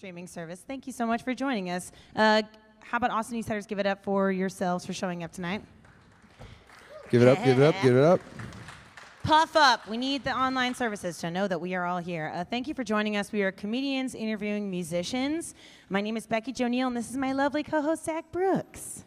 streaming service. Thank you so much for joining us. How about Austin Eastciders give it up for yourselves for showing up tonight? Give it up, give it up, give it up. Puff up. We need the online services to know that we are all here. Thank you for joining us. We are comedians interviewing musicians. My name is Becky Jo Neal, and this is my lovely co-host, Zach Brooks.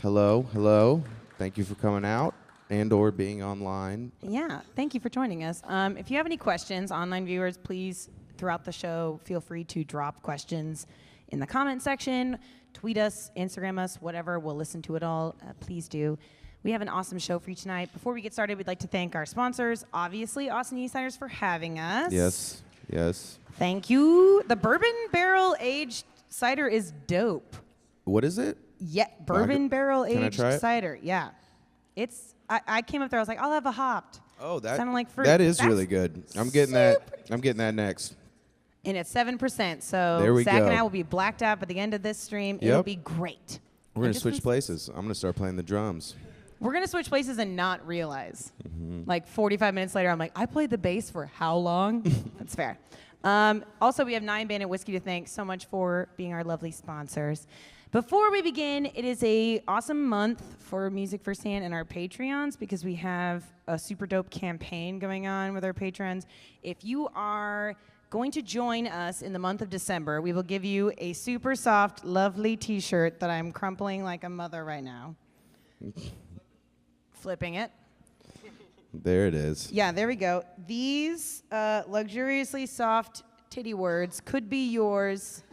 Hello, hello. Thank you for coming out and or being online. Yeah, thank you for joining us. If you have any questions, online viewers, please, throughout the show, feel free to drop questions in the comment section. Tweet us, Instagram us, whatever. We'll listen to it all. Please do. We have an awesome show for you tonight. Before we get started, we'd like to thank our sponsors, obviously, Austin Eastciders, for having us. Yes, yes. Thank you. The bourbon barrel aged cider is dope. What is it? Yeah, bourbon barrel aged cider. Yeah, it's. I came up there. I was like, I'll have a hopped. Oh, that sounded like fruit. That is really good. I'm getting that. I'm getting that next. And it's 7%. So there we Zach go. and I will be blacked out by the end of this stream. Yep. It'll be great. We're gonna switch places. I'm gonna start playing the drums. We're going to switch places and not realize. Like 45 minutes later, I'm like, I played the bass for how long? That's fair. Also, we have 9 Bandit Whiskey to thank so much for being our lovely sponsors. Before we begin, it is a awesome month for Music Firsthand and our Patreons because we have a super dope campaign going on with our patrons. If you are going to join us in the month of December, we will give you a super soft, lovely t-shirt that I'm crumpling like a mother right now. Flipping it. There it is. Yeah, there we go. These luxuriously soft titty words could be yours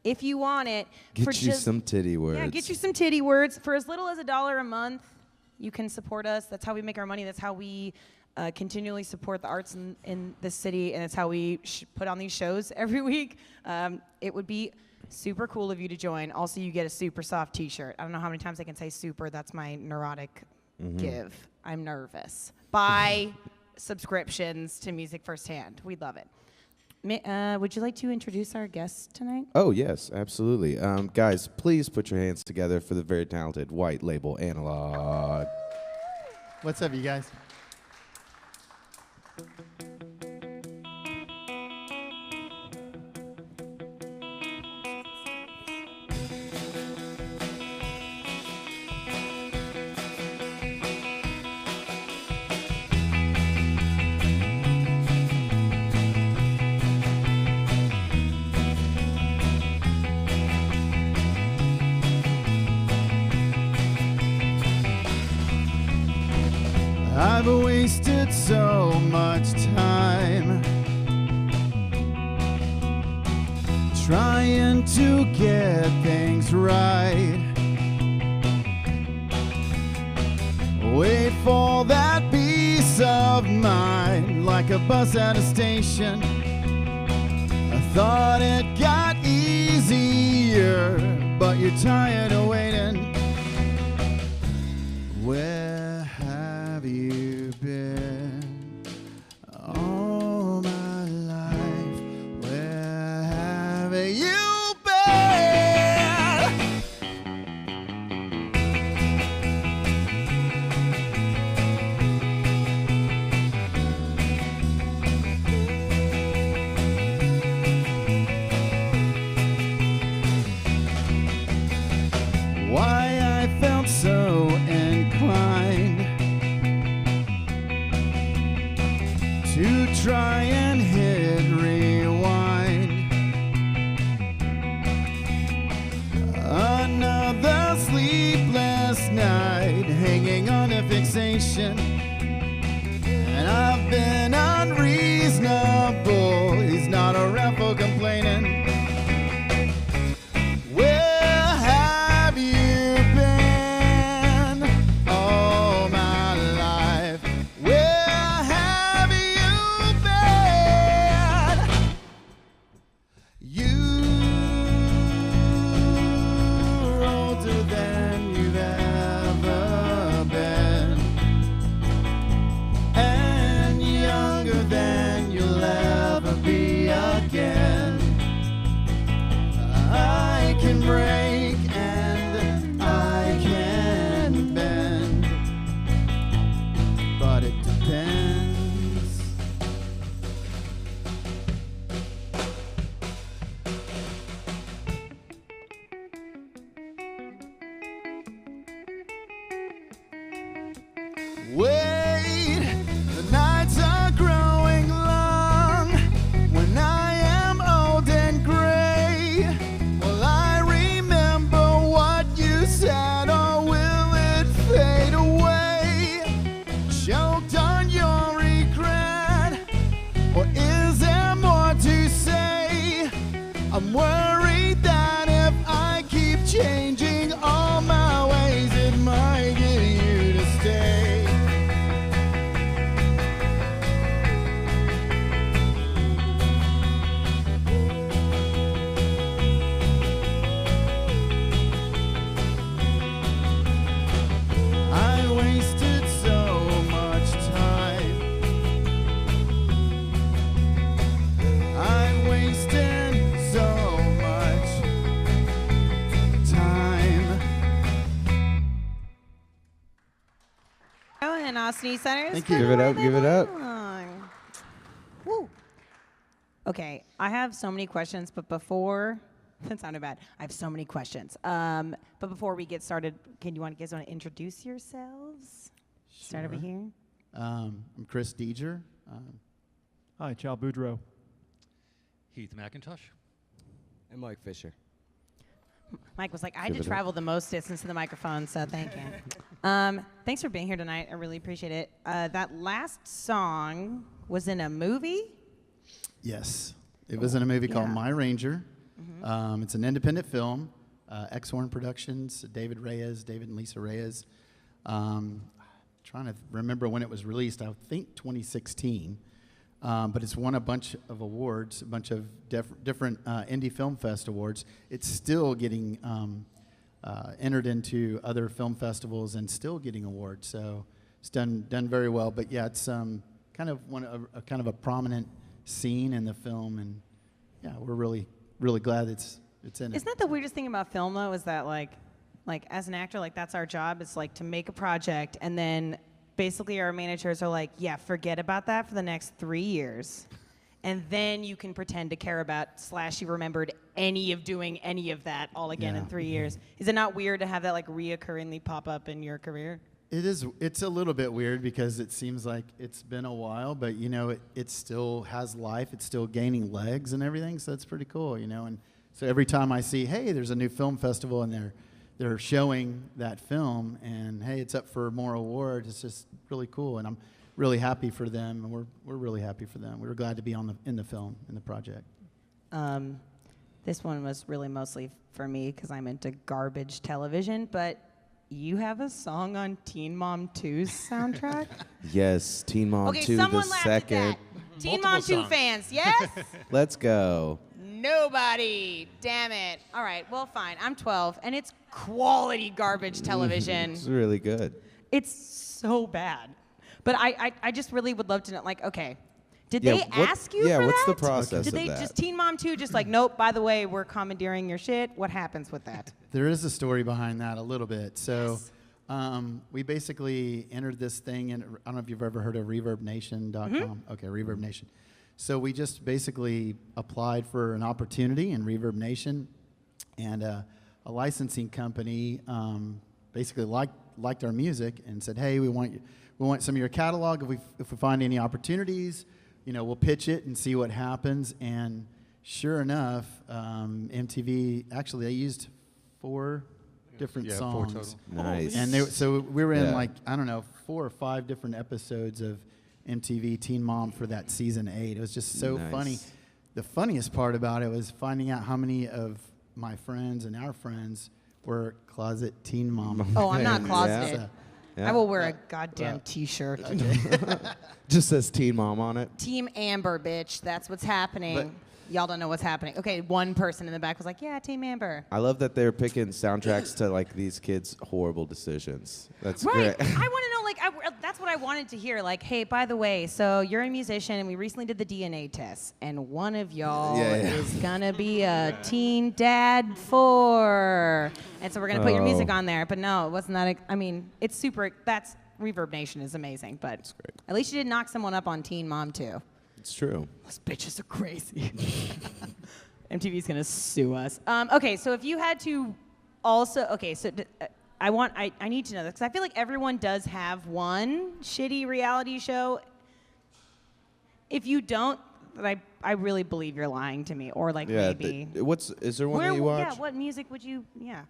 if you want it. Get you some titty words. Yeah, get you some titty words. For as little as $1 a month, you can support us. That's how we make our money. That's how we continually support the arts in this city, and it's how we put on these shows every week. It would be super cool of you to join. Also, you get a super soft t-shirt. I don't know how many times I can say super. That's my neurotic give. I'm nervous. Buy subscriptions to Music Firsthand. We'd love it. Would you like to introduce our guest tonight? Oh, yes, absolutely. Guys, please put your hands together for the very talented White Label Analog. What's up, you guys? I've wasted so much time trying to get things right. Wait for that peace of mind like a bus at a station. I thought it got easier, but you're tired of waiting. Where have you been all my life? Where have you been? Why I felt so inclined to try and hit rewind. Another sleepless night hanging on a fixation, and I've been unreasonable. He's not around for complaining. Where have you been all my life? Where have you been? You're older than you've ever been. Eastciders. Thank you. Give it up, give it up. Woo. Okay, I have so many questions, but before that sounded bad. I have so many questions. But before we get started, you guys want to introduce yourselves? Start over here. I'm Chris Deeger. Hi, Chow Boudreaux. Heath McIntosh. And Mike Fisher. Mike was like, I had Give to it up. travel the most distance to the microphone, so thank you. Thanks for being here tonight. I really appreciate it. That last song was in a movie? Yes. It was in a movie called Yeah. My Ranger. It's an independent film. X-Horn Productions, David and Lisa Reyes. Trying to remember when it was released. I think 2016. But it's won a bunch of awards, a bunch of different Indie Film Fest awards. It's still getting entered into other film festivals and still getting awards. So it's done very well. But yeah, it's kind of kind of a prominent scene in the film, and yeah, we're really glad it's in it. Isn't that the weirdest thing about film, though, is that, like as an actor, like, that's our job. It's, like, to make a project, and then basically our managers are like, yeah, forget about that for the next 3 years. And then you can pretend to care about / you remembered any of doing any of that all again in 3 years. Is it not weird to have that, like, reoccurringly pop up in your career? It is. It's a little bit weird because it seems like it's been a while, but you know, it still has life. It's still gaining legs and everything, so it's pretty cool, you know. And so every time I see, hey, there's a new film festival and they're showing that film, and hey, it's up for more awards. It's just really cool, and I'm really happy for them, and we're really happy for them. We were glad to be in the film, in the project. This one was really mostly for me because I'm into garbage television, but you have a song on Teen Mom 2's soundtrack? Yes, Teen Mom 2, someone the laughed second. at that. Teen Multiple Mom 2 songs. fans, yes? Let's go. Nobody. Damn it. All right, well, fine. I'm 12, and it's quality garbage television. It's really good. It's so bad. But I just really would love to know, like, okay, did Yeah, they what- ask you yeah, for what's that? the process Did of they that? just Teen Mom 2 just like, nope, by the way, we're commandeering your shit? What happens with that? There is a story behind that a little bit. So Yes. we basically entered this thing, and I don't know if you've ever heard of ReverbNation.com. Okay, Reverb Nation. So we just basically applied for an opportunity in Reverb Nation, and a licensing company basically liked our music and said, hey, we want some of your catalog. If we find any opportunities, you know, we'll pitch it and see what happens. And sure enough, MTV, actually, they used 4 different Yeah, songs. 4 total. Nice. And so we were in Yeah. like, I don't know, 4 or 5 different episodes of MTV Teen Mom for that season 8. It was just so Nice. funny. The funniest part about it was finding out how many of my friends and our friends were closet Teen Mom. Oh, I'm not Yeah. closeted. Yeah. I will wear a goddamn T-shirt. Just says Teen Mom on it. Team Amber, bitch. That's what's happening. But- Y'all don't know what's happening. Okay, one person in the back was like, yeah, Team Amber. I love that they're picking soundtracks to like these kids' horrible decisions. That's Right. great. I want to know, like, that's what I wanted to hear. Like, hey, by the way, so you're a musician, and we recently did the DNA test, and one of y'all Yeah, yeah. is gonna be a teen dad 4, and so we're gonna put your music Oh. on there. But no, it wasn't that. I mean, it's super. That's Reverb Nation is amazing, but great. at least you did knock someone up on Teen Mom 2. It's true. Those bitches are crazy. MTV's gonna sue us. Okay, so if you had to also, okay, so I need to know this because I feel like everyone does have one shitty reality show. If you don't, then I really believe you're lying to me, or like Yeah. maybe. Is there one that you watch? Yeah, what music would you? Yeah,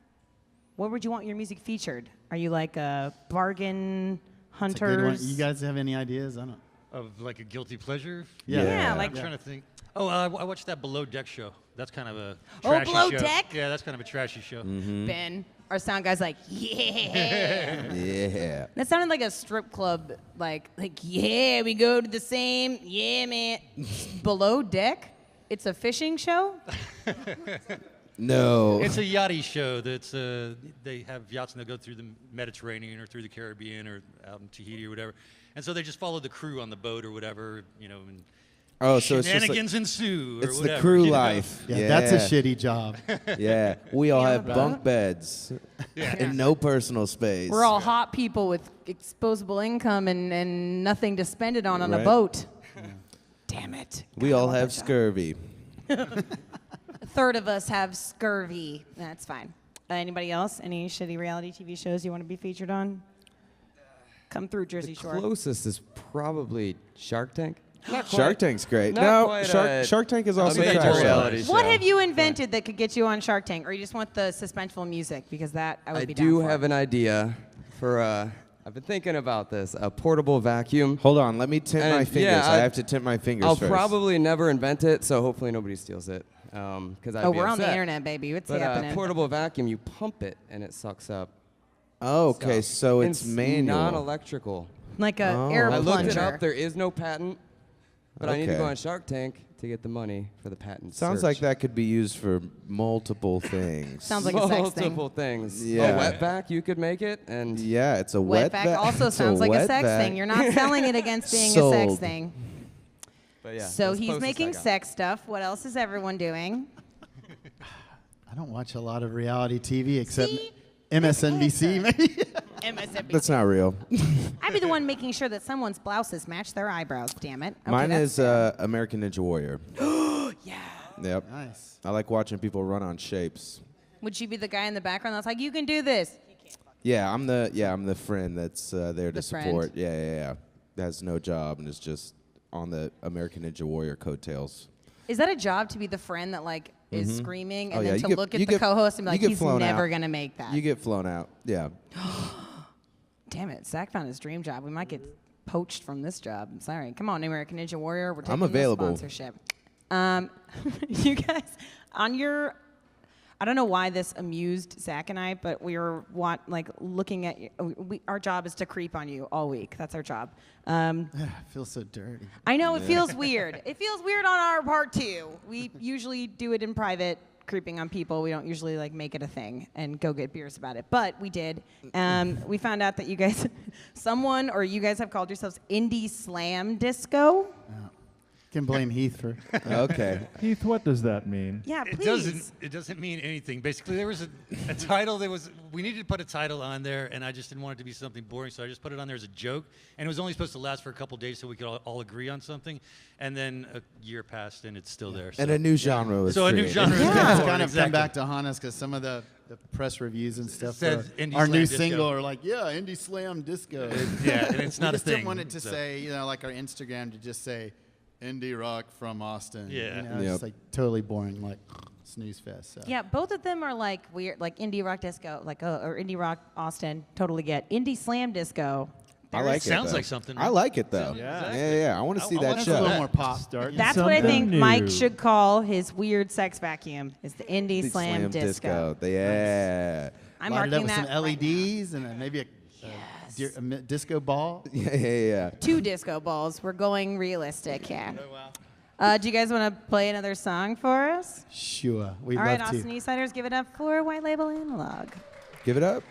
what would you want your music featured? Are you like a bargain It's a good one. hunters? You guys have any ideas? I don't. Of like a guilty pleasure? Yeah. Yeah, like- I'm trying to think. Oh, I watched that Below Deck show. That's kind of a Oh, trashy Below show. Deck? Yeah, that's kind of a trashy show. Ben, our sound guy's like, yeah. Yeah. That sounded like a strip club, like yeah, we go to the same, yeah, man. Below Deck? It's a fishing show? No. It's a yachty show that's they have yachts and they go through the Mediterranean or through the Caribbean or out in Tahiti or whatever. And so they just follow the crew on the boat or whatever, you know, and Oh, so it's just like, shenanigans ensue. Or it's whatever, the crew you know? life. Yeah, that's a shitty job. Yeah, we all Yeah, have bro. bunk beds and no personal space. We're all hot people with disposable income and nothing to spend it on a Right. boat. Damn it. We God, I all want have that job. scurvy. A third of us have scurvy. That's fine. Anybody else? Any shitty reality TV shows you want to be featured on? Come through Jersey The Shore. closest is probably Shark Tank. Not quite. Shark Tank's great. Not No, quite a- Shark Tank is also a major trash. reality show. What have you invented that could get you on Shark Tank? Or you just want the suspenseful music? Because that I would I be down do for. have an idea for I've been thinking about this, a portable vacuum. Hold on, let me tint my And, fingers. yeah, I have to tint my fingers I'll first. probably never invent it, so hopefully nobody steals it. Oh, we're on the internet, baby. What's But happening? a portable vacuum, you pump it and it sucks up. Oh, okay, stuff. so it's manual. non-electrical. Like a Oh. air I looked it plunger. up. There is no patent, but I need to Okay. go on Shark Tank to get the money for the patent. Sounds search. like that could be used for multiple things. Sounds like a sex thing. multiple things. Yeah. A wet vac, you could make it, and Yeah, it's a Wet wet vac vac. also It's sounds like a wet sex vac. thing. You're not selling it against being a sex Sold. thing. but yeah. So that's he's closest I making got. sex stuff. What else is everyone doing? I don't watch a lot of reality TV except See? MSNBC. Maybe. MSNBC. That's not real. I'd be the one making sure that someone's blouses match their eyebrows. Damn it. Okay, Mine that's is fair. American Ninja Warrior. Yeah. Yep. Nice. I like watching people run on shapes. Would you be the guy in the background that's like, you can do this? Yeah, I'm the friend that's there to The friend. support. Yeah. That has no job and is just on the American Ninja Warrior coattails. Is that a job to be the friend that like is screaming and Oh, yeah, then you to get- look at you the get- co-host and be you like, get he's flown never out. gonna make that? You get flown out. Yeah. Damn it, Zach found his dream job. We might get poached from this job. I'm sorry. Come on, American Ninja Warrior. We're taking I'm the available. sponsorship. You guys, on your, I don't know why this amused Zach and I, but we were looking at you. Our job is to creep on you all week. That's our job. I feel so dirty. I know it feels weird. It feels weird on our part too. We usually do it in private, creeping on people. We don't usually like make it a thing and go get beers about it. But we did. We found out that you guys, you guys have called yourselves Indie Slam Disco. Can blame Heath for. Okay. Heath, what does that mean? Yeah, It please. doesn't mean anything. Basically, there was a title. We needed to put a title on there, and I just didn't want it to be something boring, so I just put it on there as a joke. And it was only supposed to last for a couple days, so we could all agree on something. And then a year passed, and it's still there. So. And a new genre was So a new created. genre is It's born, kind of come exactly. back to haunt us because some of the press reviews and stuff Said for Indie our Slam new Disco. single are like, yeah, Indie Slam Disco. Yeah, and it's not We a just thing. didn't want it to so. say, like our Instagram to just say indie rock from Austin. Yeah. It's Yep. just like totally boring, like snooze fest. So. Yeah, both of them are like weird, like indie rock disco, or indie rock Austin. Totally get indie slam disco. I like it. Sounds though. like something. I like it though. Yeah. Yeah. I want to see I that wanna It's see a show. little that. more pop. Starting That's what I something think new. Mike should call his weird sex vacuum. Is the indie slam disco. Yeah. I'm Light it up marking with some that right now. LEDs and then maybe a disco ball. Yeah. 2 disco balls. We're going realistic here. Oh, wow. Do you guys want to play another song for us? Sure. We'd All love right, to. Austin Eastciders, give it up for White Label Analog. Give it up.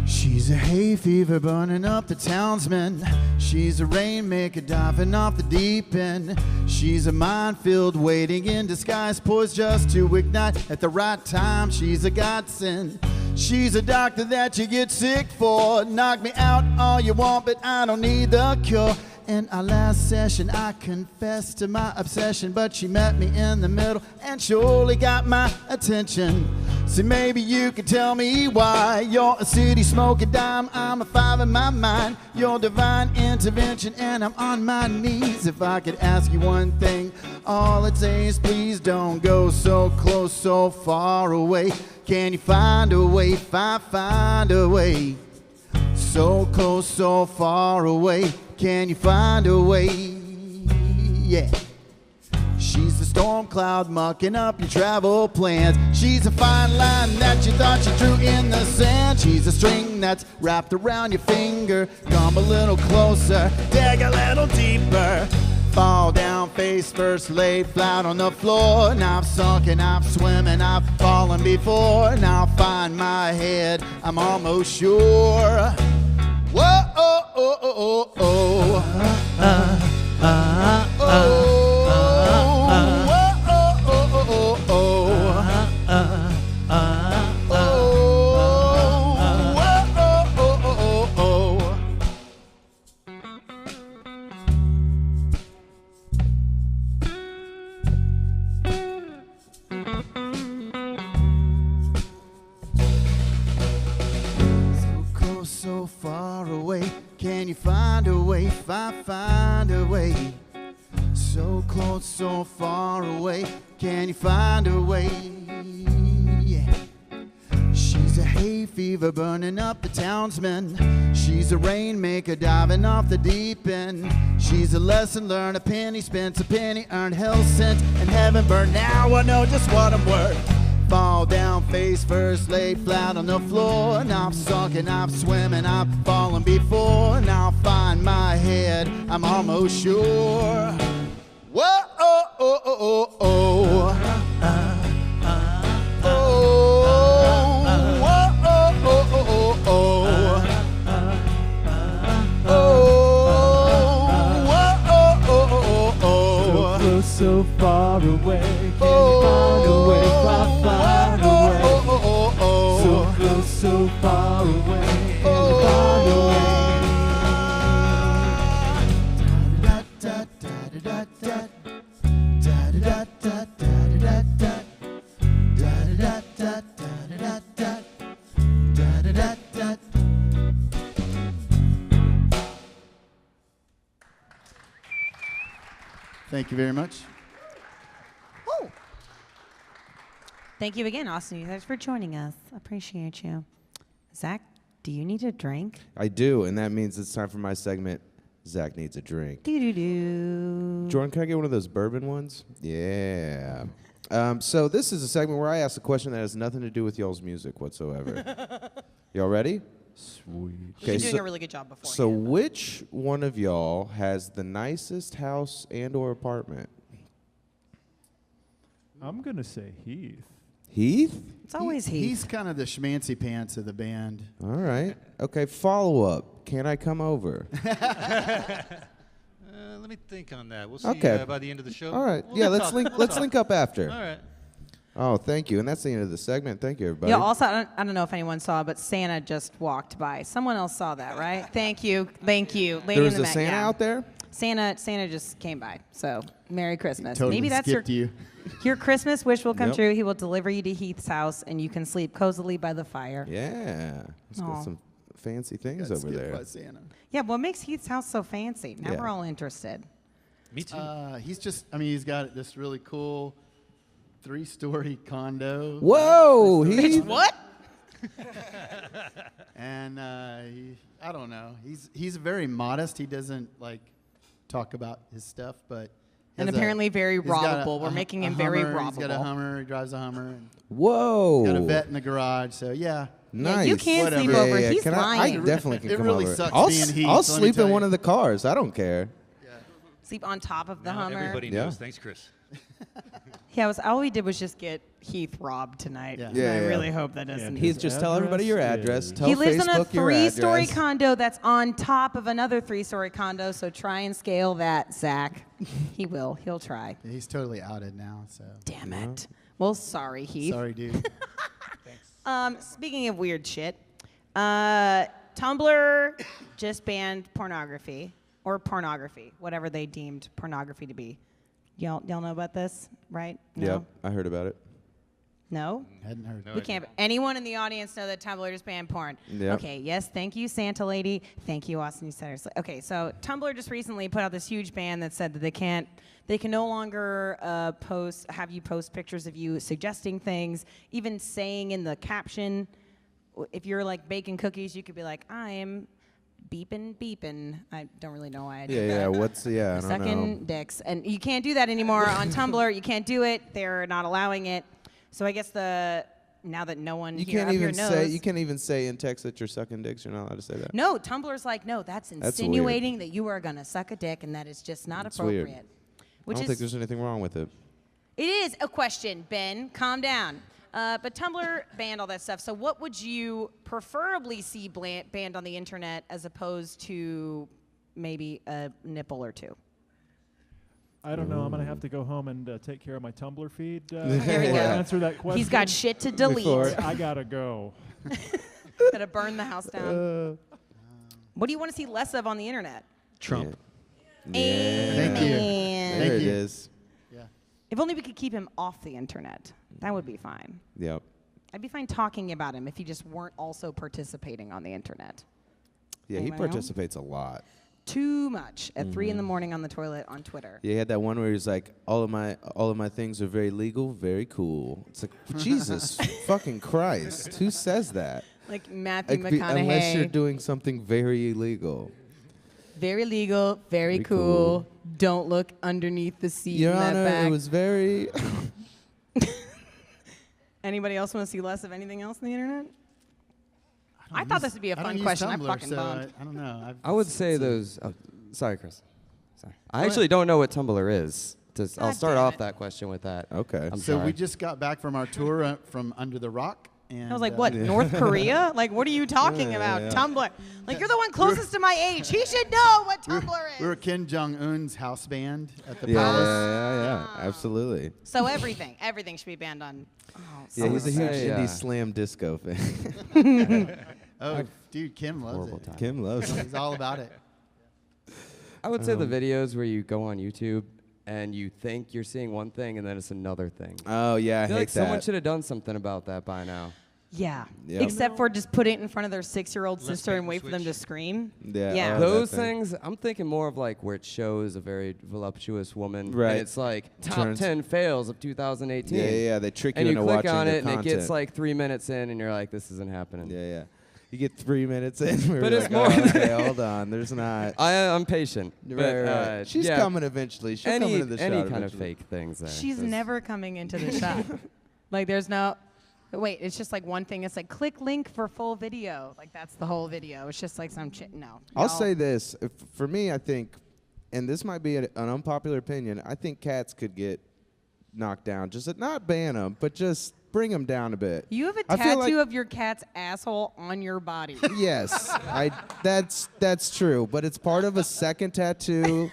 She's a hay fever burning up the townsmen. She's a rainmaker diving off the deep end. She's a minefield waiting in disguise, poised just to ignite at the right time. She's a godsend. She's a doctor that you get sick for. Knock me out all you want, but I don't need the cure. In our last session, I confessed to my obsession, but she met me in the middle and surely got my attention. See, maybe you could tell me why. You're a city smoking dime, I'm a 5 in my mind. You're divine intervention, and I'm on my knees. If I could ask you one thing, all I'd say is please don't go so close, so far away. Can you find a way, find a way? So close, so far away. Can you find a way? Yeah. She's She's a storm cloud mucking up your travel plans. She's a fine line that you thought you drew in the sand. She's a string that's wrapped around your finger. Come a little closer, dig a little deeper. Fall down face first, lay flat on the floor. Now I've sunk and I've swim and I've fallen before. Now I find my head, I'm almost sure. Whoa, oh, oh, oh, oh, oh. So far away, can you find a way, find a way? So close, so far away, can you find a way? Yeah. She's a hay fever burning up the townsmen. She's a rainmaker diving off the deep end. She's a lesson learned, a penny spent, a penny earned, hell sent, and heaven burned. Now I know just what I'm worth. Fall down face first, lay flat on the floor. Now I've sunk and I've swim and I've fallen before. Now I find my head, I'm almost sure. Whoa, oh, oh, oh, oh, oh. Oh, whoa, oh, oh, oh, oh, oh. Oh, whoa, oh, oh, oh, oh. So close, so far away. Can you find a way, find a way? So close, so far away. Can you find a way? Thank you very much. Woo. Thank you again, Austin Eastciders, for joining us. Appreciate you. Zach, do you need a drink? I do, and that means it's time for my segment, Zach Needs a Drink. Do-do-do. Jordan, can I get one of those bourbon ones? Yeah. So this is a segment where I ask a question that has nothing to do with y'all's music whatsoever. Y'all ready? Sweet. You're doing a really good job before. So which one of y'all has the nicest house and or apartment? I'm going to say Heath. Heath? It's always Heath. He's kind of the schmancy pants of the band. All right. Okay, follow up. Can I come over? Let me think on that. We'll see Okay. by the end of the show. All right. We'll Yeah, talk. let's link We'll let's talk. link up after. All right. Oh, thank you. And that's the end of the segment. Thank you, everybody. Yeah, also, I don't know if anyone saw, but Santa just walked by. Someone else saw that, right? Thank you. Thank you. Lady there was in the a Met, Santa yeah. out there? Santa just came by. So, Merry Christmas. Totally Maybe that's skipped you. your Christmas wish will come Yep. true. He will deliver you to Heath's house, and you can sleep cozily by the fire. Yeah. It's Aw. got some fancy things Got over skipped there. by Santa. Yeah, what makes Heath's house so fancy? Now Yeah. we're all interested. Me too. He's just, I mean, he's got this really cool 3-story condo. Whoa, Heath. What? And I don't know. He's very modest. He doesn't like talk about his stuff, but And has apparently very he's got robbable. We're making him a very Hummer, He's got a robbable. Hummer. He drives a Hummer. And Whoa. got a vet in the garage. So yeah. Nice. Yeah, you can Whatever. sleep over. Yeah, He's can I lying. definitely can It come really over. sucks I'll, being s- Heath, I'll let me sleep tell in one you. of the cars. I don't care. Sleep on top of the Now Hummer. everybody Yeah. knows. Thanks, Chris. Yeah, all we did was just get Heath robbed tonight. Yeah. And Yeah, I yeah. really hope that doesn't. Heath, just tell everybody your address. Tell He lives Facebook in a your 3-story address. condo that's on top of another 3-story condo. So try and scale that, Zach. He will. He'll try. He's totally outed now. So Damn it. Well, sorry, Heath. sorry, dude. Speaking of weird shit, Tumblr just banned pornography, or pornography, whatever they deemed pornography to be. Y'all know about this, right? No? Yep, I heard about it. No? Hadn't heard. No We idea. can't. Anyone in the audience know that Tumblr just banned porn? Yep. Okay. Yes. Thank you, Santa Lady. Thank you, Austin Eastciders. Okay. So Tumblr just recently put out this huge ban that said that they can no longer have you post pictures of you suggesting things, even saying in the caption. If you're like baking cookies, you could be like, I am beeping, beeping. I don't really know why I did Yeah, that. I don't Sucking know. dicks. And you can't do that anymore on Tumblr. You can't do it. They're not allowing it. So I guess now that no one You here can't up here even knows. say you can't even say in text that you're sucking dicks. You're not allowed to say that. No, Tumblr's like, no, that's weird. insinuating that you are going to suck a dick, and that is just not It's weird. appropriate. I Which don't is, think there's anything wrong with it. it is a question, Ben. Calm down. But Tumblr banned all that stuff. So what would you preferably see banned on the internet as opposed to maybe a nipple or two? I don't know. I'm gonna have to go home and take care of my Tumblr feed. There we before I go. answer that question. He's got shit to delete. Before- I gotta go. Gotta burn the house down. What do you want to see less of on the internet? Trump. Yeah. Thank you. Amen. There Thank it you. is. Yeah. If only we could keep him off the internet. That would be fine. Yep. I'd be fine talking about him if he just weren't also participating on the internet. Yeah, he Anybody else? participates a lot. Too much at 3 in the morning on the toilet on Twitter. Yeah, he had that one where he's like, all of my things are very legal, very cool. It's like, Jesus fucking Christ, who says that? Like Matthew Like, unless you're McConaughey. doing something very illegal. Very legal, very Very cool. cool. Don't look underneath the seat Your in that Honor, bag. it was very. Anybody else want to see less of anything else on the internet? I don't thought use- this would be a I don't fun use question. I'm Tumblr, fucking so bummed. I don't know. I would say those. Oh, sorry, Chris. Sorry. I actually don't know what Tumblr is. I'll God start damn off it. that question with that. Okay. I'm So sorry. we just got back from our tour from Under the Rock. And, I was like, what, North Korea? Like, what are you talking about? Tumblr. Like, you're the one closest to my age. He should know what Tumblr is. We were Kim Jong-un's house band at the Yeah, palace. yeah, absolutely. So everything should be banned on. Oh, Yeah, he's a huge say, indie slam disco fan. Oh, dude, Kim loves Horrible it. time. Kim loves it. He's all about it. I would say the videos where you go on YouTube and you think you're seeing one thing and then it's another thing. Oh yeah, I I feel hate like someone that. should have done something about that by now. Yeah. Yep. Except for just put it in front of their 6-year-old Let's sister and bait wait and for them to switch. scream. Yeah, Yeah. oh, Those that thing. things, I'm thinking more of like where it shows a very voluptuous woman. Right. And it's like top Turns- 10 fails of 2018. Yeah, they trick you And you into click watching on their it and it content. gets like 3 minutes in and you're like, this isn't happening. Yeah. You get 3 minutes in. Where But you're it's like, more- oh, okay, hold on. There's not. I'm patient. Right, but, right. She's yeah, coming eventually. She'll come into the any shot kind of eventually. fake things there. She's There's- never coming into the shop. Like, there's no. Wait, it's just like one thing. It's like click link for full video. Like that's the whole video. It's just like some no. I'll Y'all- say this. For me, I think, and this might be an unpopular opinion, I think cats could get knocked down. Just not ban them, but just bring them down a bit. You have a I feel tattoo like- of your cat's asshole on your body. Yes, that's true. But it's part of a second tattoo,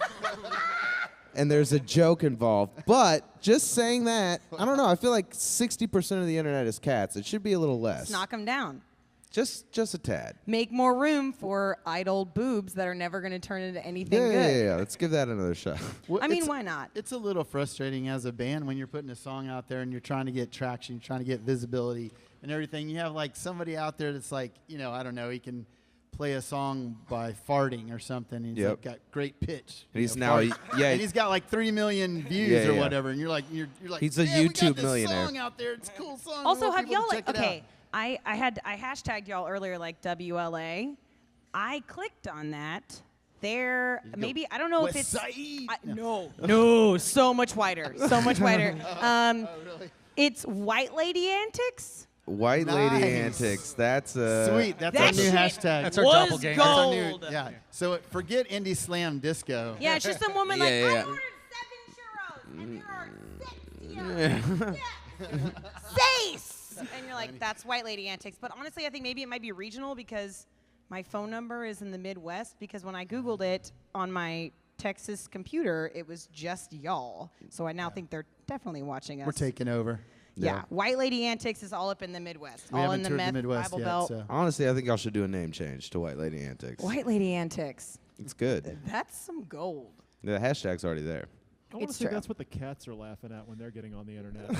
and there's a joke involved. But just saying that, I don't know. I feel like 60% of the internet is cats. It should be a little less. Just knock them down. Just a tad. Make more room for idle boobs that are never going to turn into anything good. Yeah. Let's give that another shot. Well, I mean, it's- why not? It's a little frustrating as a band when you're putting a song out there and you're trying to get traction, you're trying to get visibility and everything. You have like somebody out there that's like, I don't know, he can play a song by farting or something. And he's Yep. like got great pitch. And he's farting. now- and he's got like 3 million views Yeah, or yeah. whatever. And you're like, He's a "Yeah, we got YouTube this millionaire." song out there. It's a cool song. We Also, want have people y'all to like check it out." okay? I hashtagged y'all earlier like WLA. I clicked on that. There, maybe I don't know if West it's Side. no, so much wider, so much wider. Really? It's White Lady Antics. White lady Nice. antics. That's Sweet. That's That our new shit hashtag. That's our was doppelganger. That's our new- gold. yeah. So forget Indie Slam Disco. Yeah, it's just some woman like Yeah, yeah. I ordered 7 churros and there are 6 of them. Seis! And you're like, that's White Lady Antics. But honestly, I think maybe it might be regional because my phone number is in the Midwest. Because when I Googled it on my Texas computer, it was just y'all. So I now think they're definitely watching us. We're taking over. Yeah, White Lady Antics is all up in the Midwest. We all haven't in the toured meth Midwest Bible yet, Belt. so. honestly, I think y'all should do a name change to White Lady Antics. White Lady Antics. It's good. That's some gold. The hashtag's already there. I want It's to say true. that's what the cats are laughing at when they're getting on the internet.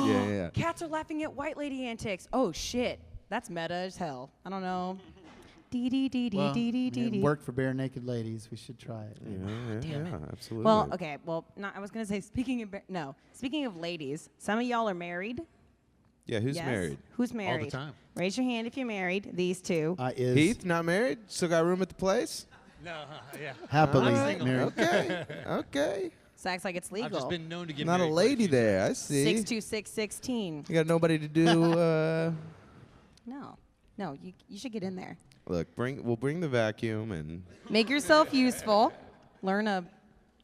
Yeah. Cats are laughing at White Lady Antics. Oh shit, that's meta as hell. I don't know. Dee dee dee dee Well, dee dee we dee haven't dee. worked for Bare Naked Ladies. We should try it. Yeah, absolutely. Well, okay. Well, I was gonna say speaking of ladies, some of y'all are married. Yeah, who's Yes? married? Who's married? time. Raise your hand if you're married. These two. Is Heath, not married? Still got room at the place? No, yeah. happily All right, married. Okay. Okay. So acts like it's legal. I've just been known to get Not a married quite lady few there. I times. see. 62616. You got nobody to do. No. No, you should get in there. Look, we'll bring the vacuum and. Make yourself useful. Learn a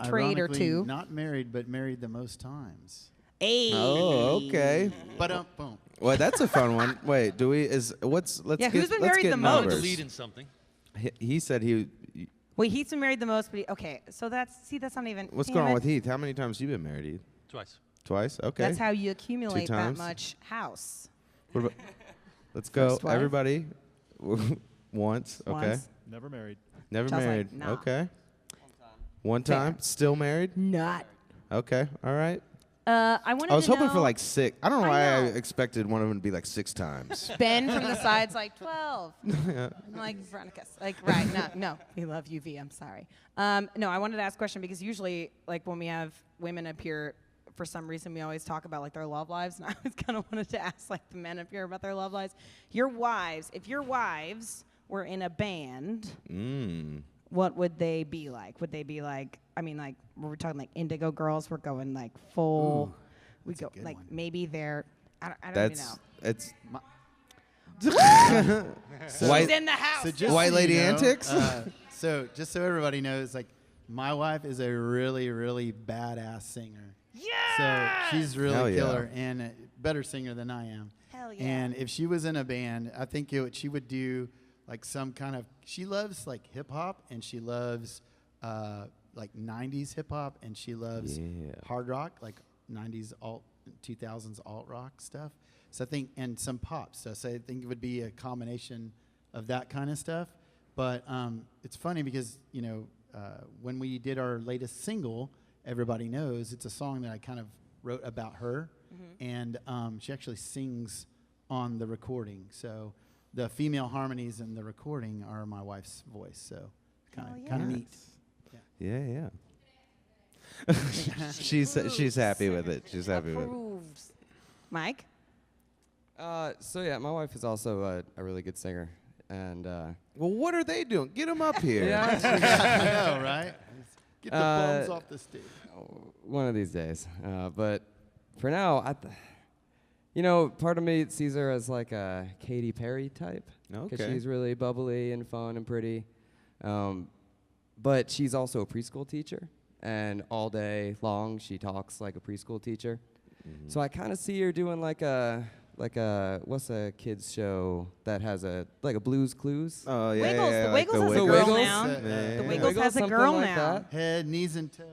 trade or Ironically, two. Not married, but married the most times. Hey. Oh, okay. But boom. Well, that's a fun one. Wait, do we? Let's Yeah, get. who's been let's married get the I most? wanted to numbers. lead in something. He said he. Wait, Heath's been married the most, but okay. So that's not even. What's damn going on it. with Heath? How many times you been married, Heath? Twice. Twice. Okay. That's how you accumulate that times? much house. What about, let's go, First wife? everybody. Once. Okay. Once. Never married. Never John's like, married. nah. Okay. One Fair. time. Still married. Not. Okay. All right. I wanted I was to hoping know, for like 6. I don't know I why I know. expected one of them to be like 6 times. Ben from the side's like 12. I'm like Veronica's. Like right? No. We love you, V. I'm sorry. No, I wanted to ask a question because usually, like when we have women up here, for some reason we always talk about like their love lives, and I always kind of wanted to ask like the men up here about their love lives. Your wives, if your wives were in a band, what would they be like? Would they be like? I mean, like we're talking like Indigo Girls. We're going like full. We go good like one. maybe they're. I don't even know. It's She's white in the house. So just White so lady you know, antics? So just so everybody knows, like my wife is a really, really badass singer. Yeah. So she's really Hell yeah. killer and a better singer than I am. Hell yeah. And if she was in a band, I think she would do like some kind of. She loves like hip hop and she loves like 90s hip hop and she loves hard rock, like 90s alt, 2000s alt rock stuff. So I think and some pop stuff. So I think it would be a combination of that kind of stuff. But it's funny because when we did our latest single, Everybody Knows, it's a song that I kind of wrote about her, and she actually sings on the recording. So the female harmonies in the recording are my wife's voice. So kind of neat. yeah. she's happy with it. She's happy with it. Approves. Mike? So yeah, my wife is also a really good singer, and Well, what are they doing? Get them up here. yeah, I know, right? Get the bums off the stage. one of these days. But for now, part of me sees her as like a Katy Perry type. Okay. Because she's really bubbly and fun and pretty. But she's also a preschool teacher, and all day long she talks like a preschool teacher. So I kind of see her doing like a what's a kids show that has a Blues Clues? Oh yeah. Wiggles. yeah, The like Wiggles has a Wiggles. girl Wiggles? now. Yeah. The Wiggles has a something girl like now. that. Head, knees, and toes.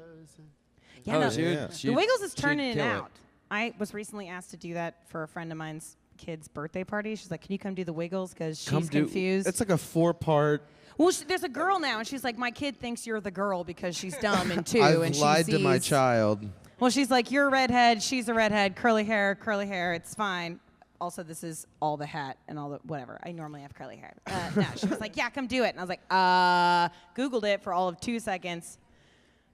Yeah, Oh, no, she would- Yeah. the she'd- Wiggles is she'd turning it kill out. I was recently asked to do that for a friend of mine's kid's birthday party. She's like, "Can you come do the Wiggles?" Because she's confused. It's like a 4-part. Well, there's a girl now, and she's like, "My kid thinks you're the girl because she's dumb and two." I've and she lied to my sees- child. Well, she's like, "You're a redhead. She's a redhead. Curly hair. It's fine." Also, this is all the hat and all the whatever. I normally have curly hair. No, she was like, "Yeah, come do it." And I was like, Googled it for all of 2 seconds.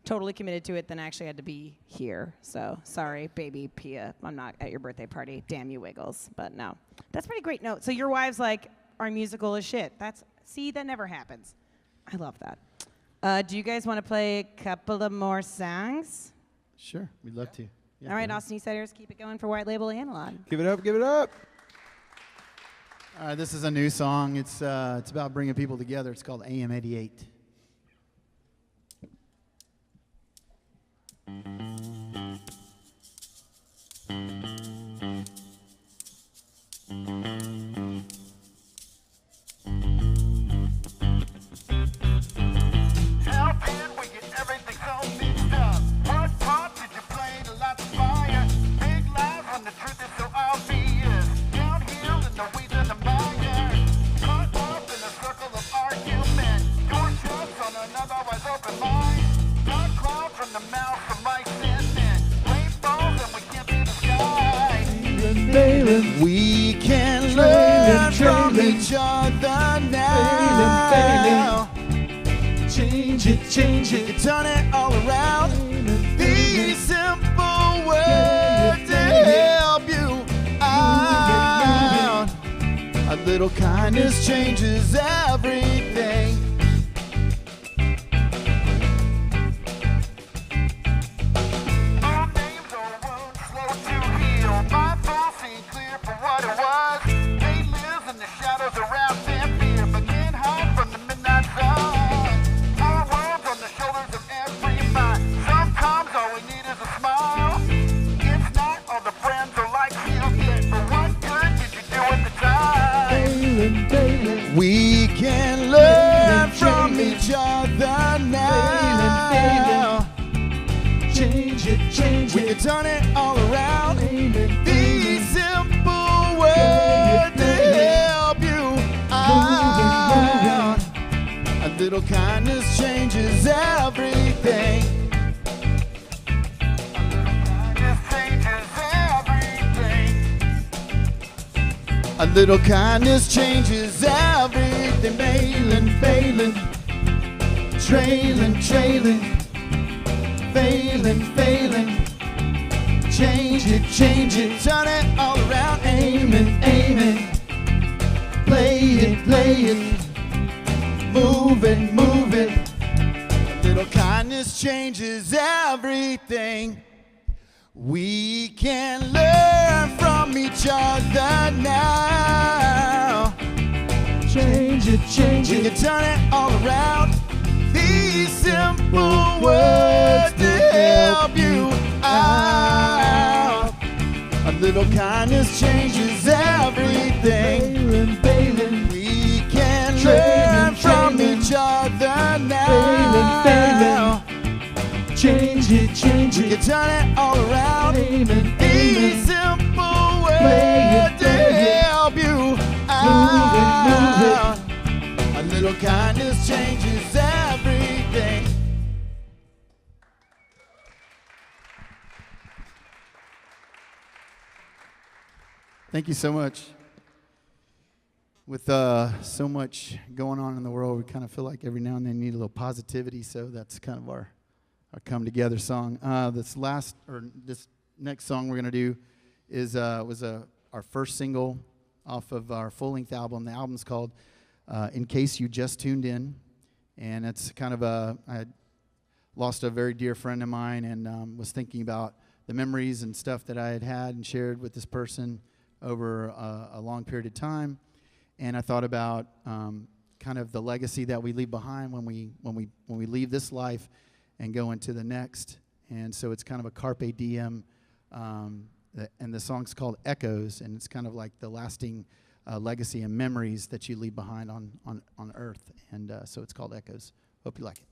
Totally committed to it. Then I actually had to be here. So sorry, baby Pia. I'm not at your birthday party. Damn you, Wiggles. But no, that's pretty great. No, so your wives like are musical as shit. That never happens. I love that. Do you guys want to play a couple of more songs? Sure, we'd love to. Yeah. All right, Austin Eastciders, keep it going for White Label Analog. Give it up. Give it up. All right, this is a new song. It's about bringing people together. It's called AM 88. We can learn from each other now. Change it, change We it. can turn it all around. These simple words to help you out. little kindness changes everything. Our names are wounds slow to heal. My soul seen clear for what it was. They live in the shadows around and fear, but can't hide from the midnight sun. Our world's on the shoulders of every mind. Sometimes all we need is a smile. It's not all the friends or likes you get, but what good did you do at the time? Failing, failing, We can learn from each other now. change it, change We it. can turn it all around. Failing, These simple words to help you out. A little kindness changes everything. This changes everything. A little kindness changes everything. Failing, failing, trailing, trailing, failing, failing. Change it, change it, turn it all around. Aiming, aiming, play it, move it. A little kindness changes everything. We can learn from each other now. Change it, change We it. can turn it all around. These simple words to help you out. A little kindness changes everything. Failing, failing, We can learn from each other now. failing. Change it, change We can it. turn it all around. Aiming, These aiming. simple Play words it, to play it. help you Move out. A little kindness changes everything. Thank you so much. With so much going on in the world, we kind of feel like every now and then need a little positivity. So that's kind of our come together song. This next song we're gonna do is our first single off of our full length album. The album's called In Case You Just Tuned In, and it's kind of I had lost a very dear friend of mine, and was thinking about the memories and stuff that I had and shared with this person over a long period of time. And I thought about kind of the legacy that we leave behind when we leave this life and go into the next. And so it's kind of a carpe diem, and the song's called Echoes, and it's kind of like the lasting legacy and memories that you leave behind on Earth. And so it's called Echoes. Hope you like it.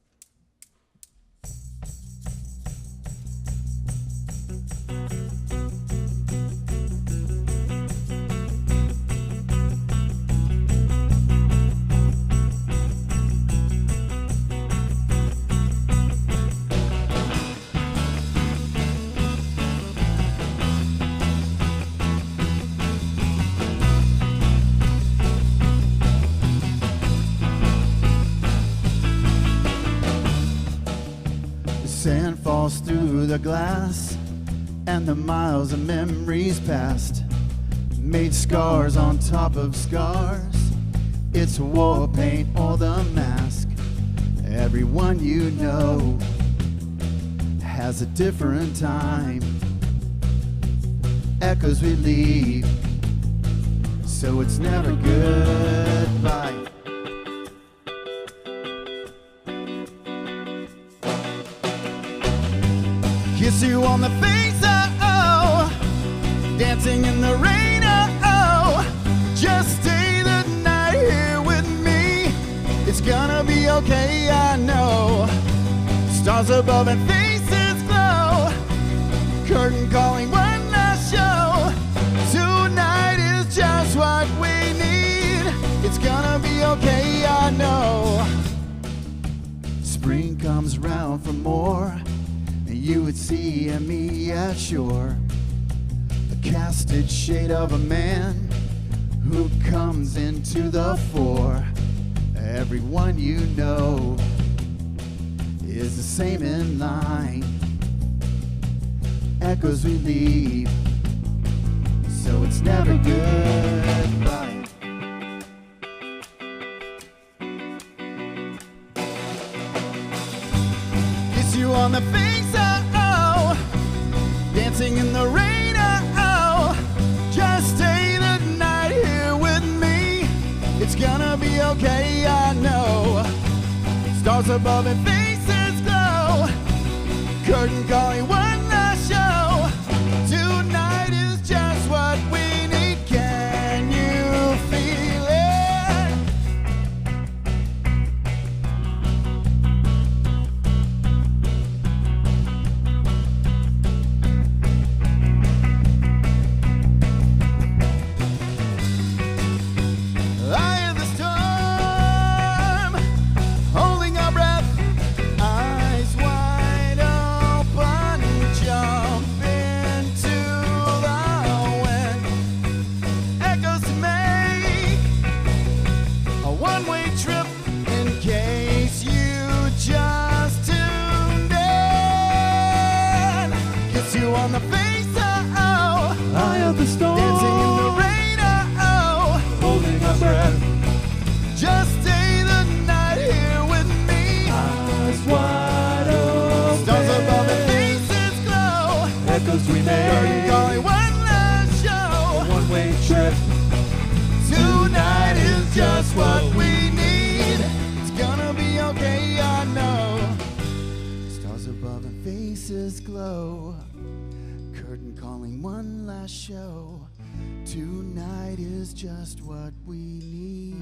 Sand falls through the glass, and the miles of memories past made scars on top of scars. It's war paint or the mask. Everyone you know has a different time. Echoes we leave, so it's never goodbye. Kiss you on the face, dancing in the rain, just stay the night here with me. It's gonna be okay, I know. Stars above and faces glow, curtain calling one last show. Tonight is just what we need. It's gonna be okay, I know. Spring comes round for more, you would see me at shore, a casted shade of a man who comes into the fore. Everyone you know is the same in line. Echoes we leave, so it's never goodbye. you on the face, oh, dancing in the rain, oh, just stay the night here with me. It's gonna be okay, I know. Stars above and faces glow. Curtain calling one last show. Tonight is just what we need. Can you feel it? Eye of the storm, holding our breath, eyes wide open, jump into the wind. Echoes to make a one-way trip in case you just tuned in. Kiss you on the face, oh, Eye of the storm, dancing in the rain, oh, holding our breath, just stay the night here with me. eyes wide Stars above open. and faces glow. Echoes we Curtain make, calling one last show. one-way trip. Tonight is just what we need. It's gonna be okay, I know. Stars above and faces glow. Curtain calling one last show. Tonight is just what we need.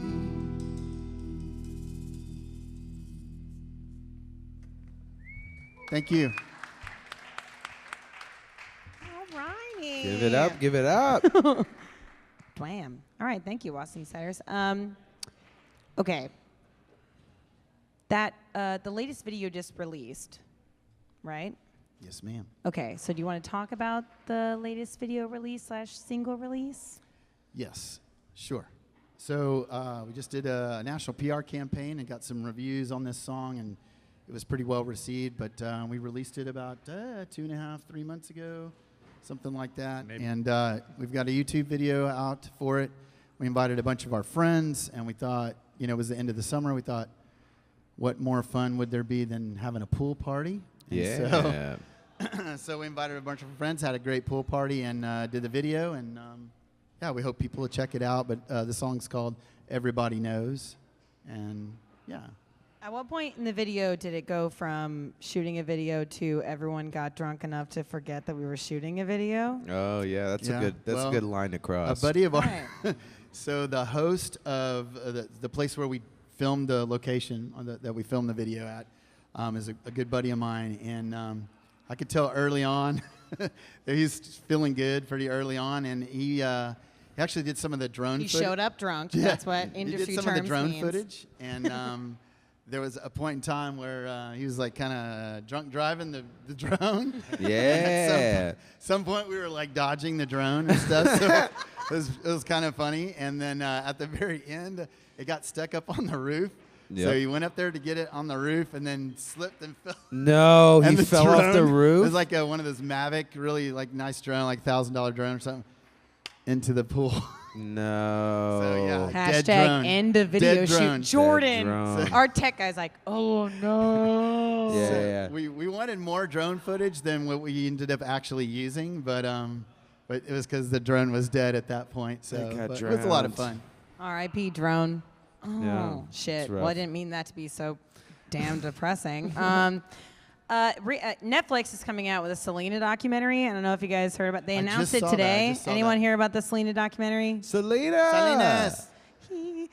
Thank you. All righty. Give it up, give it up. Blam. All right, thank you, Eastciders. Okay. That the latest video just released, right? Yes, ma'am. Okay, so do you want to talk about the latest video release / single release? Yes, sure. So we just did a national PR campaign and got some reviews on this song, and it was pretty well received. But we released it about 2.5, 3 months ago, something like that. Maybe. And we've got a YouTube video out for it. We invited a bunch of our friends, and we thought, you know, it was the end of the summer. We thought, what more fun would there be than having a pool party? And Yeah. So we invited a bunch of friends, had a great pool party, and did the video. And yeah, we hope people will check it out. But the song's called Everybody Knows. And yeah. At what point in the video did it go from shooting a video to everyone got drunk enough to forget that we were shooting a video? Oh yeah, that's Yeah, a well, good line to A cross. buddy of ours. Right. So the host of the place where we filmed the location that we filmed the video at is a good buddy of mine. And I could tell early on that he's feeling good pretty early on. And he actually did some of the drone He footage. showed up drunk. Yeah. That's what He industry did some terms of the drone means. footage, and there was a point in time where he was like kind of drunk driving the drone. Yeah. At some point we were like dodging the drone and stuff, so it was kind of funny. And then at the very end, it got stuck up on the roof. So Yep. he went up there to get it on the roof, and then slipped and fell. No, he And the fell off the drone- roof. It was like one of those Mavic, really like nice drone, like $1,000 drone or something, into the pool. No. So, yeah. Dead Hashtag drone. end of video Dead shoot. drone. Jordan, drone. our tech guy's like, oh no. Yeah, So yeah. We wanted more drone footage than what we ended up actually using, but it was because the drone was dead at that point. So It got but it was a lot of drowned. fun. R.I.P. drone. Oh Yeah, shit. it's Well, I rough. didn't mean that to be so damn depressing. Netflix is coming out with a Selena documentary. I don't know if you guys heard about. They I announced just it saw that. I today. just saw Anyone that. hear about the Selena documentary? Selena. Salinas.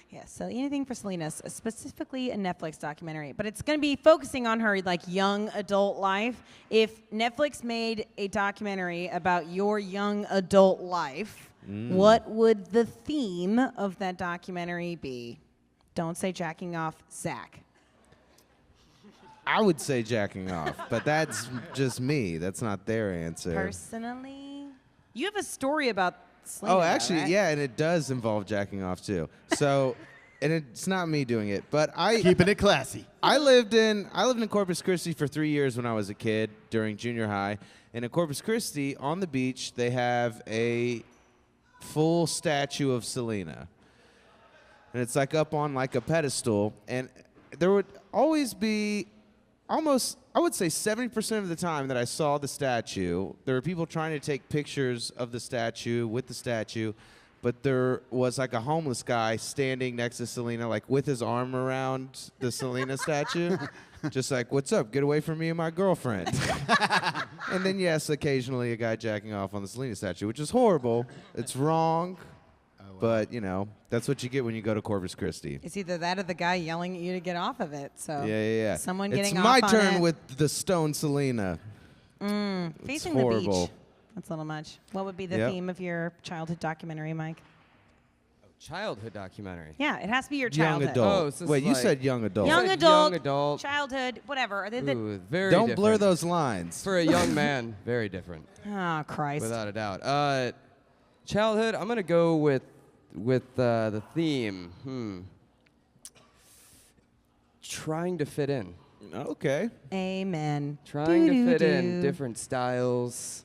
Yeah, so anything for Selena, specifically a Netflix documentary, but it's going to be focusing on her like young adult life. If Netflix made a documentary about your young adult life, what would the theme of that documentary be? Don't say jacking off, Zach. I would say jacking off, but that's just me. That's not their answer. Personally, you have a story about Selena. Oh, though, actually, right? yeah, and it does involve jacking off too. So, and it's not me doing it, but Keeping it classy. I lived in Corpus Christi for 3 years when I was a kid during junior high. And in Corpus Christi, on the beach, they have a full statue of Selena. And it's like up on like a pedestal. And there would always be almost, I would say 70% of the time that I saw the statue, there were people trying to take pictures of the statue with the statue, but there was like a homeless guy standing next to Selena, like with his arm around the Selena statue, just like, what's up? Get away from me and my girlfriend. And then, yes, occasionally a guy jacking off on the Selena statue, which is horrible. It's wrong. But, you know, that's what you get when you go to Corpus Christi. It's either that or the guy yelling at you to get off of it. So Yeah. someone It's getting my off on turn it. with the stone Selena. Facing the horrible. beach. That's a little much. What would be the Yep. theme of your childhood documentary, Mike? Childhood documentary. Yeah, it has to be your Young childhood. adult. Oh, so this Wait, is you like- said young adult. Young Young adult, adult. childhood, whatever. Are they the? Ooh, very Don't blur different. those lines. For a young man, very different, Oh Christ! without a doubt. Childhood, I'm gonna go with the theme. Trying to fit in. Okay. Amen. Trying to fit in Doo-doo-doo. different styles,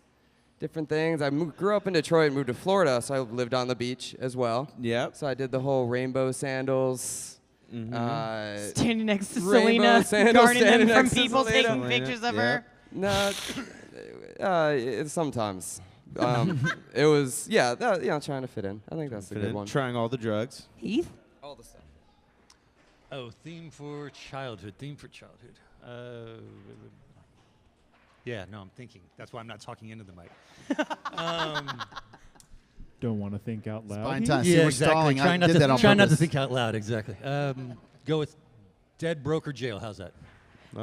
different things. I grew up in Detroit and moved to Florida, so I lived on the beach as well. Yep. So I did the whole rainbow sandals. Standing next to Rainbow Selena, sandals guarding them standing from next to people Selena. taking pictures of her. No, sometimes. It was, trying to fit in. I think that's a good one. Trying all the drugs. Heath. All the stuff. Oh, theme for childhood. Yeah, no, I'm thinking. That's why I'm not talking into the mic. Don't want to think out loud. Fine Heath? time. See, we're stalling. I did that on Try not to purpose. think out loud, exactly. Go with Dead Broker Jail. How's that?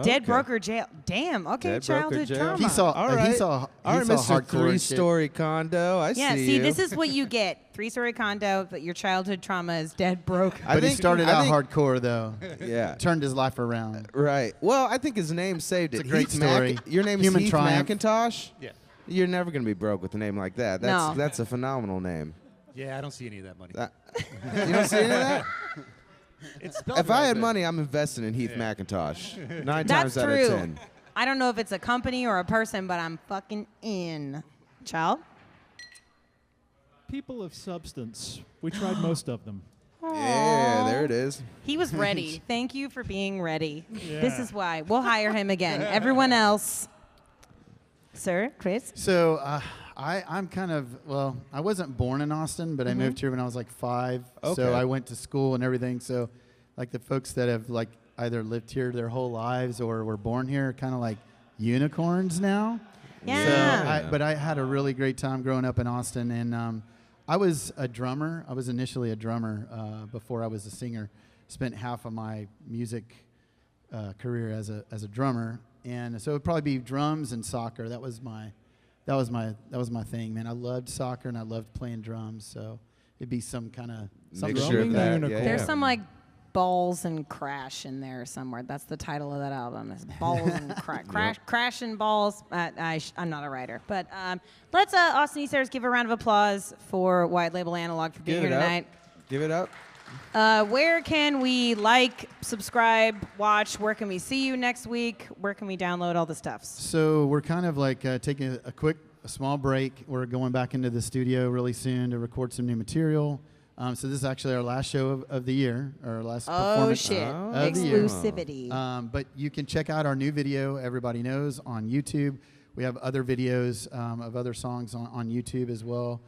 Dead Okay. broker jail. Damn. Okay, Dead broker childhood jail. trauma. He saw. All right. He saw. All right, he saw Mr. hardcore shit. Three-story condo. I Yeah, see see, you. this is what you get. 3-story condo, but your childhood trauma is dead broke. But he started out hardcore though. Yeah. Turned his life around. Right. Well, I think his name saved it. It's a great Heath story. Your name is Human Heath triumph. McIntosh? Yeah. You're never going to be broke with a name like that. No. That's a phenomenal name. Yeah, I don't see any of that money. You don't see any of that? It's spelled If I right, had but- money, I'm investing in Heath McIntosh. 9 That's times out true. of 10. I don't know if it's a company or a person, but I'm fucking in. Child? People of substance. We tried most of them. Yeah, there it is. He was ready. Thank you for being ready. Yeah. This is why. We'll hire him again. Everyone else. Sir, Chris? So I'm kind of, well, I wasn't born in Austin, but I moved here when I was like 5. Okay. So I went to school and everything. So like the folks that have like either lived here their whole lives or were born here are kind of like unicorns now. Yeah. But I had a really great time growing up in Austin. And I was a drummer. I was initially a drummer before I was a singer. Spent half of my music career as a drummer. And so it would probably be drums and soccer. That was my thing, man. I loved soccer and I loved playing drums. So it'd be some kind of Mixture of that. Unicorn. Yeah, There's yeah. some like balls and crash in there somewhere. That's the title of that album. Is balls and crash and balls. I'm not a writer, but let's Austin Eastciders give a round of applause for White Label Analog for being Give here it up. tonight. Give it up. Where can we like, subscribe, watch? Where can we see you next week? Where can we download all the stuffs? So we're kind of like taking a small break. We're going back into the studio really soon to record some new material. So this is actually our last show of the year, our last Oh performance shit! of the year. Exclusivity. But you can check out our new video, Everybody Knows, on YouTube. We have other videos of other songs on YouTube as well.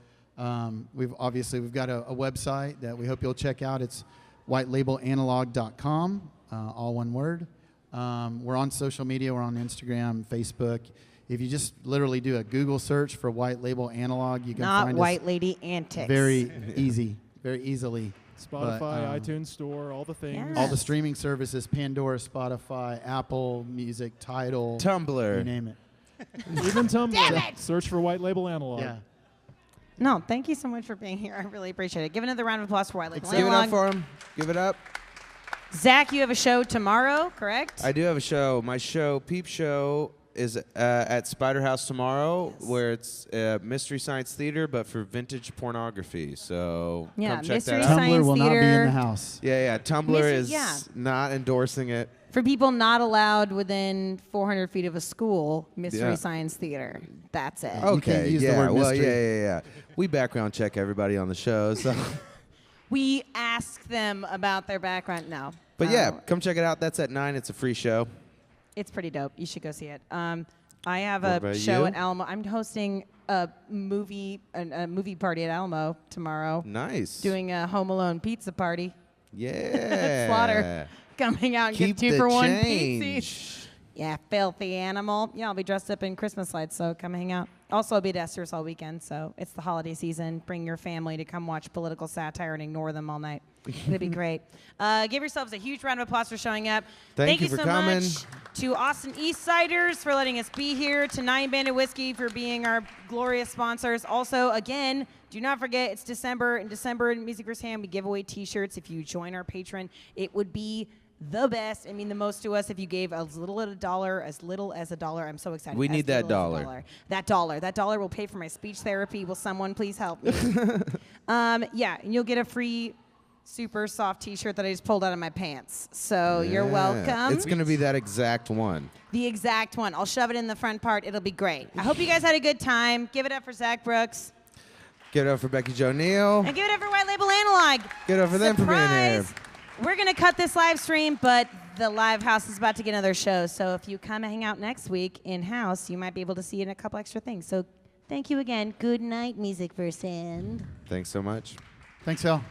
We've got a website that we hope you'll check out. It's whitelabelanalog.com, all one word. We're on social media. We're on Instagram, Facebook. If you just literally do a Google search for White Label Analog, you can Not find White us Lady Antics. very easily. Spotify, But, iTunes Store, all the things. Yeah. All the streaming services, Pandora, Spotify, Apple Music, Tidal, Tumblr. you name it. Even Tumblr. Damn it! Search for White Label Analog. Yeah. No, thank you so much for being here. I really appreciate it. Give another round of applause for White Label Give it Analog. up for him. Give it up. Zach, you have a show tomorrow, correct? I do have a show. My show, Peep Show, is at Spider House tomorrow, where it's Mystery Science Theater, but for vintage pornography. So Yeah, come check Mystery that out. Science Tumblr will not be in Theater. the house. Yeah, Tumblr Mystery- is yeah. not endorsing it. For people not allowed within 400 feet of a school, Mystery Yeah. Science Theater. That's it. You can't use the yeah, word well, mystery. yeah. We background check everybody on the show, so. We ask them about their background. No. But yeah, come check it out. That's at 9. It's a free show. It's pretty dope. You should go see it. I have What a about show you? at Alamo. I'm hosting a movie party at Alamo tomorrow. Nice. Doing a Home Alone pizza party. Yeah. Slaughter coming out and Keep get 2 the for 1 change. pizzas. Yeah, filthy animal. Yeah, I'll be dressed up in Christmas lights, so come hang out. Also, I'll be at Esther's all weekend, so it's the holiday season. Bring your family to come watch political satire and ignore them all night. It'll be great. Give yourselves a huge round of applause for showing up. Thank you for so coming. much to Austin Eastciders for letting us be here, to 9 Bandit Whiskey for being our glorious sponsors. Also, again, do not forget, it's December. In December, in Music Firsthand, we give away T-shirts. If you join our Patreon, it would be the best. I mean, the most to us if you gave as little as a dollar. I'm so excited. We As need that little as a dollar. That dollar will pay for my speech therapy. Will someone please help me? Yeah, and you'll get a free super soft T-shirt that I just pulled out of my pants. So you're Yeah. welcome. It's going to be that exact one. The exact one. I'll shove it in the front part. It'll be great. I hope you guys had a good time. Give it up for Zach Brooks. Give it up for Becky Jo Neal. And give it up for White Label Analog. Give it up for them for being here. Surprise! We're going to cut this live stream, but the live house is about to get another show. So if you come and hang out next week in-house, you might be able to see a couple extra things. So thank you again. Good night, Music Firsthand. Thanks so much. Thanks, Al.